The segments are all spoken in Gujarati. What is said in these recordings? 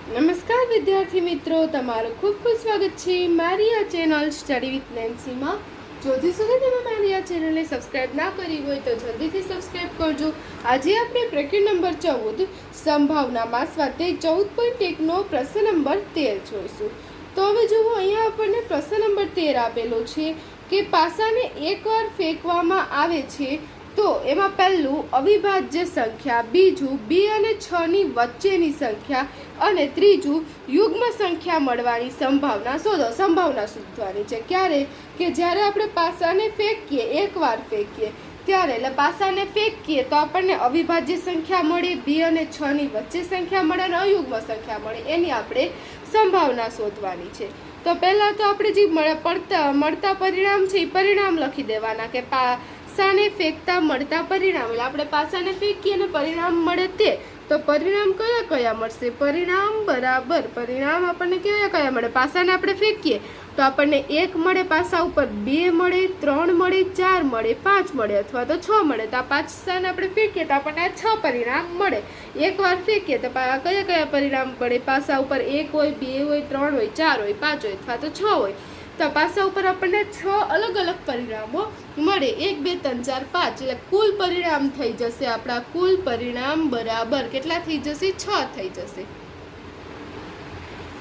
નમસ્કાર વિદ્યાર્થી મિત્રો, તમારું ખૂબ ખૂબ સ્વાગત છે મારી આ ચેનલ સ્ટડી વિથ નેન્સીમાં. જો હજી સુધી તમે મારી આ ચેનલને સબસ્ક્રાઇબ ના કરી હોય તો જલ્દીથી સબસ્ક્રાઇબ કરજો. આજે આપણે પ્રકરણ નંબર 14 સંભાવનામાં સ્વાધ્યાય 14.1નો પ્રશ્ન નંબર 13 જોઈશું. તો હવે જુઓ, અહીંયા આપણને પ્રશ્ન નંબર 13 આપેલો છે કે પાસાને એકવાર ફેંકવામાં આવે છે તો એમાં પહેલું અવિભાજ્ય સંખ્યા, બીજું 2 અને 6 ની વચ્ચેની સંખ્યા અને ત્રીજું યુગ્મ સંખ્યા મળવાની સંભાવના શોધો. સંભાવના શોધવાની છે ક્યારે? કે જ્યારે આપણે પાસાને ફેંકીએ, એકવાર ફેંકીએ ત્યારે, એટલે પાસાને ફેંકીએ તો આપણને અવિભાજ્ય સંખ્યા મળે, 2 અને 6 ની વચ્ચે સંખ્યા મળે અને અયુગ્મ સંખ્યા મળે, એની આપણે સંભાવના શોધવાની છે. તો પહેલાં તો આપણે જે મળતા પરિણામ છે એ પરિણામ લખી દેવાના કે પાસાને ફેંકતા મળતા પરિણામ. એટલે આપણે પાસાને ફેંકીએ અને પરિણામ મળે તે, તો પરિણામ કયા કયા મળશે? પરિણામ બરાબર પરિણામ આપણને કયા કયા મળે? પાસાને આપણે ફેંકીએ તો આપણને 1 મળે, પાસા ઉપર 2 મળે, 3 મળે, 4 મળે, 5 મળે અથવા તો 6 મળે. તો આ પાસાને આપણે ફેંકીએ તો આપણને આ 6 પરિણામ મળે. એકવાર ફેંકીએ તો કયા કયા પરિણામ મળે? પાસા ઉપર 1 હોય, 2 હોય, 3 હોય, 4 હોય, 5 હોય અથવા તો 6 હોય. તો પાસા ઉપર આપણને 6 અલગ અલગ પરિણામો મળે. 1 2 3 4 5, એટલે કુલ પરિણામ થઈ જશે આપણા કુલ પરિણામ બરાબર કેટલા થઈ જશે? 6 થઈ જશે.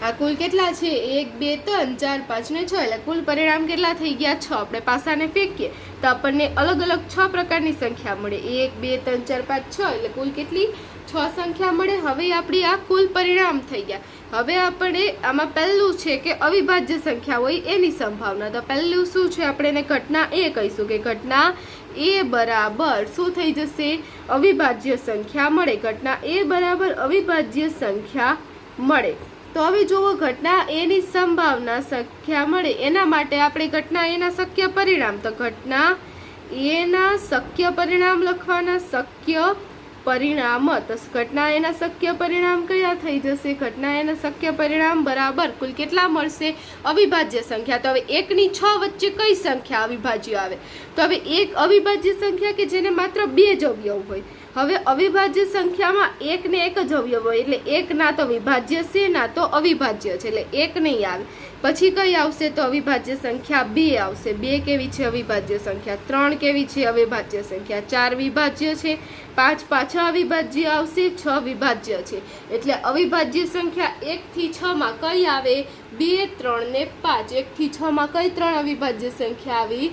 આ કુલ કેટલા છે? 1 2 3 4 5 ને 6, એટલે કુલ પરિણામ કેટલા થઈ ગયા? 6. આપણે પાસાને ફેંકીએ તો આપણને અલગ અલગ 6 પ્રકારની સંખ્યા મળે. 1 2 3 4 5 6, એટલે કુલ કેટલી? 6 સંખ્યા મળે. હવે આપણી આ કુલ પરિણામ થઈ ગયા. હવે આપણે આમાં પહેલું છે કે અવિભાજ્ય સંખ્યા હોય એની સંભાવના. તો પહેલું શું છે? આપણે એને ઘટના એ કહીશું કે ઘટના એ બરાબર શું થઈ જશે? અવિભાજ્ય સંખ્યા મળે. ઘટના એ બરાબર અવિભાજ્ય સંખ્યા મળે. તો હવે જુઓ, ઘટના એની સંભાવના સંખ્યા મળે એના માટે આપણે ઘટના એના શક્ય પરિણામ, તો ઘટના એના શક્ય પરિણામ લખવાના. શક્ય પરિણામ, તો ઘટના એના શક્ય પરિણામ કયા થઈ જશે? ઘટના એના શક્ય પરિણામ બરાબર કુલ કેટલા મળશે? અવિભાજ્ય સંખ્યા. તો હવે 1 ની 6 વચ્ચે કઈ સંખ્યા અવિભાજ્ય આવે? તો હવે એક અવિભાજ્ય સંખ્યા કે જેને માત્ર 2 જ અવયવ હોય. હવે અવિભાજ્ય સંખ્યામાં 1 ને 1 જ અવયવ હોય, એટલે 1 ના તો વિભાજ્ય છે ના તો અવિભાજ્ય છે, એટલે 1 નહીં આવે. પછી કઈ આવશે? તો અવિભાજ્ય સંખ્યા 2 આવશે. 2 કેવી છે? અવિભાજ્ય સંખ્યા. 3 કેવી છે? અવિભાજ્ય સંખ્યા. 4 વિભાજ્ય છે. 5 પાછા અવિભાજ્ય આવશે. 6 વિભાજ્ય છે. એટલે અવિભાજ્ય સંખ્યા 1 થી 6 માં કઈ આવે? 2 3 ને 5. 1 થી 6 માં કઈ 3 અવિભાજ્ય સંખ્યા આવી?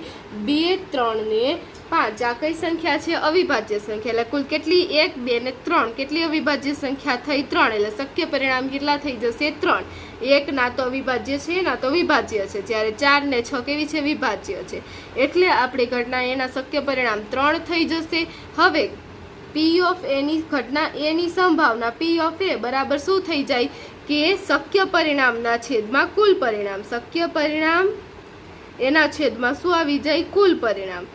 2 3 ને 5. આ કઈ સંખ્યા છે? અવિભાજ્ય સંખ્યા. એટલે કુલ કેટલી? 1 2 ને 3, કેટલી અવિભાજ્ય સંખ્યા થઈ? 3. એટલે શક્ય પરિણામ કેટલા થઈ જશે? 3. 1 ના તો અવિભાજ્ય છે ના તો વિભાજ્ય છે, જ્યારે 4 ને 6 કેવી છે? વિભાજ્ય છે. એટલે આપણી ઘટના એના શક્ય પરિણામ 3 થઈ જશે. હવે પી ઓફ એની ઘટના એની સંભાવના પી ઓફ એ બરાબર શું થઈ જાય? કે શક્ય પરિણામના છેદમાં કુલ પરિણામ. શક્ય પરિણામ એના છેદમાં શું આવી જાય? કુલ પરિણામ.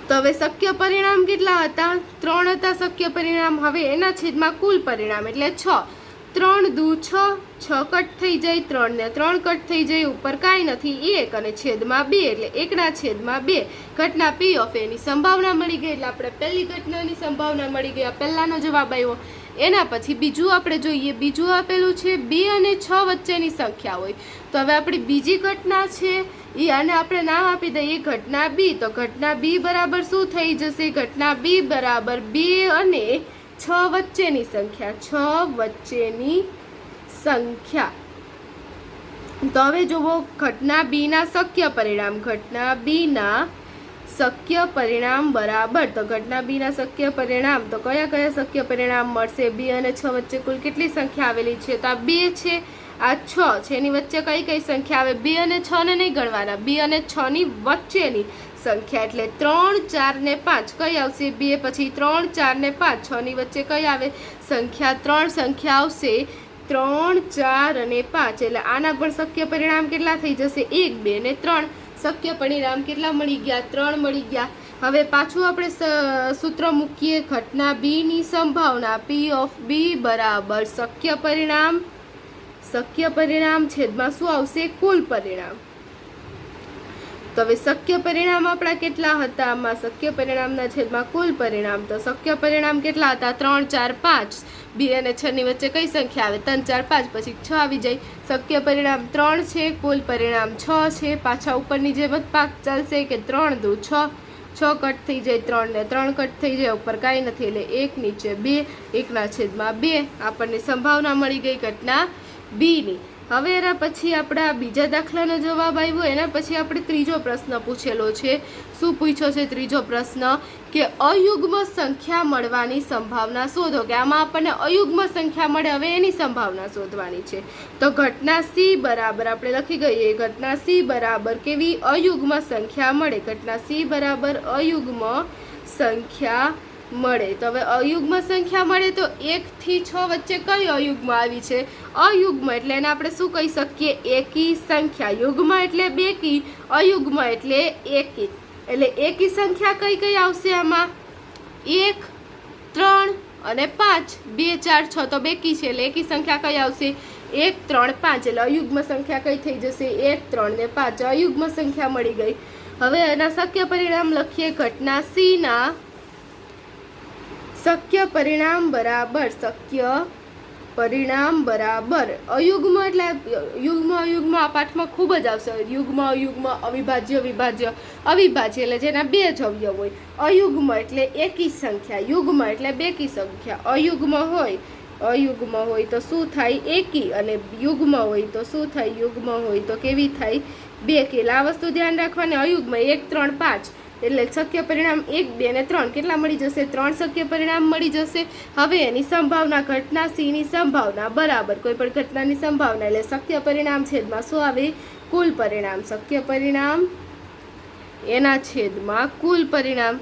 તો હવે શક્ય પરિણામ કેટલા હતા? 3 હતા શક્ય પરિણામ. હવે એના છેદમાં કુલ પરિણામ એટલે 6. 3 દુ 6, 6 કટ થઈ જાય, 3 ને 3 કટ થઈ જાય, ઉપર કાંઈ નથી 1 અને છેદમાં 2, એટલે 1 ના છેદમાં 2. ઘટના પી ઓફ એની સંભાવના મળી ગઈ. એટલે આપણે પહેલી ઘટનાની સંભાવના મળી ગઈ. પહેલાનો જવાબ આવ્યો. એના પછી બીજું આપણે જોઈએ. બીજું આપેલું છે 2 અને 6 વચ્ચેની સંખ્યા હોય. તો હવે આપણી બીજી ઘટના છે એ, આને આપણે નામ આપી દઈએ ઘટના બી. તો ઘટના બી બરાબર શું થઈ જશે? ઘટના બી બરાબર 2 અને 6 વચ્ચેની સંખ્યા. 6 વચ્ચેની સંખ્યા. તો હવે જુઓ, ઘટના બી ના શક્ય પરિણામ. ઘટના બી ના શક્ય પરિણામ બરાબર, તો ઘટના બી ના શક્ય પરિણામ, તો કયા કયા શક્ય પરિણામ મળશે? 2 અને 6 વચ્ચે કુલ કેટલી સંખ્યા આવેલી છે? તો આ 2 છે, આ 6 છે. એની વચ્ચે કઈ કઈ સંખ્યા આવે? 2 અને 6 ને નહીં ગણવાના, 2 અને 6 ની વચ્ચેની સંખ્યા. એટલે 3 4 ને 5 કઈ આવશે? 2 પછી 3 4 ને 5, 6 ની વચ્ચે કઈ આવે સંખ્યા? 3 સંખ્યા આવશે. 3 4 અને 5, એટલે આના પણ શક્ય પરિણામ કેટલા થઈ જશે? 1 2 ને 3. શક્ય પરિણામ કેટલા મળી ગયા? 3 મળી ગયા. હવે પાછું આપણે સૂત્ર મૂકીએ. ઘટના બી ની સંભાવના પી ઓફ બી બરાબર શક્ય પરિણામ. શક્ય પરિણામ છેદમાં શું આવશે? કુલ પરિણામ. તો હવે શક્ય પરિણામ આપણા કેટલા હતા? આમાં શક્ય પરિણામના છેદમાં કુલ પરિણામ. તો શક્ય પરિણામ કેટલા હતા? 3, 4, 5. 2 અને 6 ની વચ્ચે કઈ સંખ્યા આવે? 3, 4, 5, પછી 6 આવી જાય. શક્ય પરિણામ 3 છે, કુલ પરિણામ 6 છે. પાછા ઉપરની જેમ જ પાક ચાલશે કે 3 દુ 6, 6 કટ થઈ જાય, 3 ને 3 કટ થઈ જાય, ઉપર કાંઈ નથી એટલે 1 નીચે 2, 1/2. આપણને સંભાવના મળી ગઈ ઘટના બીની. હવે એના પછી આપણા બીજા દાખલાનો જવાબ આવ્યો. એના પછી આપણે ત્રીજો પ્રશ્ન પૂછેલો છે. શું પૂછ્યો છે ત્રીજો પ્રશ્ન? કે અયુગ્મ સંખ્યા મળવાની સંભાવના શોધો. કે આમાં આપણને અયુગ્મ સંખ્યા મળે, હવે એની સંભાવના શોધવાની છે. તો ઘટના સી બરાબર આપણે લખી ગઈએ, ઘટના સી બરાબર કેવી? અયુગ્મ સંખ્યા મળે. ઘટના સી બરાબર અયુગ્મ સંખ્યા મળે. તો હવે અયુગ્મ સંખ્યા મળે તો 1 થી 6 વચ્ચે કઈ અયુગ્મ આવી છે? અયુગ્મ એટલે એને આપણે શું કહી શકીએ? એકી સંખ્યા. યુગ્મ એટલે બેકી, અયુગ્મ એટલે એકી. એટલે એકી સંખ્યા કઈ કઈ આવશે આમાં? 1, 3 અને 5. 2, 4, 6 તો બેકી છે એટલે એકી સંખ્યા કઈ આવશે? 1, 3, 5. એટલે અયુગ્મ સંખ્યા કઈ થઈ જશે? 1, 3 ને 5 અયુગ્મ સંખ્યા મળી ગઈ. હવે એના શક્ય પરિણામ લખીએ. ઘટના સી ના શક્ય પરિણામ બરાબર અયુગ્મ એટલે યુગ્મ અયુગ્મ આ પાઠમાં ખૂબ જ આવશે. યુગ્મ અયુગ્મ, અવિભાજ્ય વિભાજ્ય, અવિભાજ્ય એટલે જેના 2 જ અવયવ હોય. અયુગ્મ એટલે એકી સંખ્યા, યુગ્મ એટલે બેકી સંખ્યા. અયુગ્મ હોય તો શું થાય? એકી. અને યુગ્મ હોય તો શું થાય? યુગ્મ હોય તો કેવી થાય? બેકી. એટલે આ વસ્તુ ધ્યાન રાખવાની. અયુગ્મ 1, 3, 5 એટલે શક્ય પરિણામ 1, 2 અને 3 કેટલા મળી જશે? 3 શક્ય પરિણામ મળી જશે. હવે એની સંભાવના ઘટના સી ની સંભાવના બરાબર કોઈ પણ ઘટનાની સંભાવના એટલે શક્ય પરિણામ છેદમાં શું આવે? કુલ પરિણામ. શક્ય પરિણામ એના છેદમાં કુલ પરિણામ.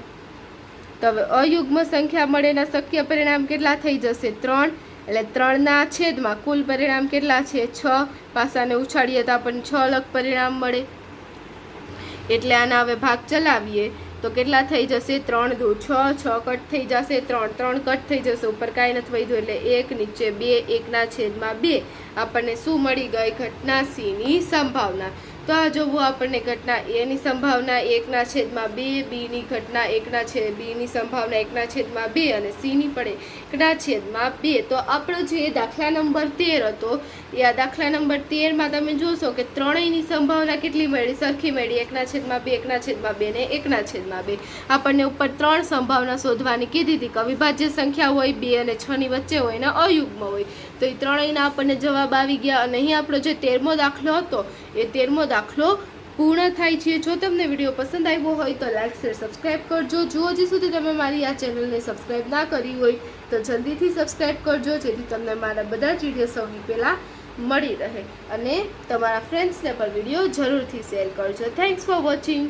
તો હવે અયુગ્મ સંખ્યા મળે એના શક્ય પરિણામ કેટલા થઈ જશે? 3. એટલે 3 ના છેદમાં કુલ પરિણામ કેટલા છે? 6. પાસાને ઉછાળીએ તો આપણને 6 અલગ પરિણામ મળે. એટલે આના હવે ભાગ ચલાવીએ તો કેટલા થઈ જશે? 3 દુ 6, 6 કટ થઈ જશે, 3, 3 કટ થઈ જશે, ઉપર કાંઈ નથી વધ્યું એટલે 1 નીચે 2, 1/2. આપણને શું મળી ગઈ? ઘટના સી ની સંભાવના. તો આ જોવું આપણને ઘટના એ ની સંભાવના 1/2, બી ની ઘટના 1/2 ની સંભાવના 1/2 અને સી ની પડે 1/2. તો આપણો જે દાખલા નંબર 13 હતો એ આ દાખલા નંબર 13માં તમે જોશો કે ત્રણેયની સંભાવના કેટલી મળી? સરખી મળી. 1/2, 1/2 ને 1/2. આપણને ઉપર 3 સંભાવના શોધવાની કીધી હતી. અવિભાજ્ય સંખ્યા હોય, 2 અને 6 ની વચ્ચે હોય ને અયુગ્મ હોય. તો એ ત્રણેયના આપણને જવાબ આવી ગયા. અને અહીં આપણો જે 13મો દાખલો હતો એ 13મો દાખલો પૂર્ણ થાય છે. જો તમને વિડીયો પસંદ આવ્યો હોય તો લાઈક, શેર, સબસ્ક્રાઈબ કરજો. જો હજી સુધી તમે મારી આ ચેનલને સબસ્ક્રાઈબ ના કરી હોય તો જલ્દીથી સબસ્ક્રાઈબ કરજો, જેથી તમને મારા બધા જ વિડીયો સૌથી પહેલાં મળી રહે. અને તમારા ફ્રેન્ડ્સને પણ વિડીયો જરૂરથી શેર કરજો. Thanks for watching.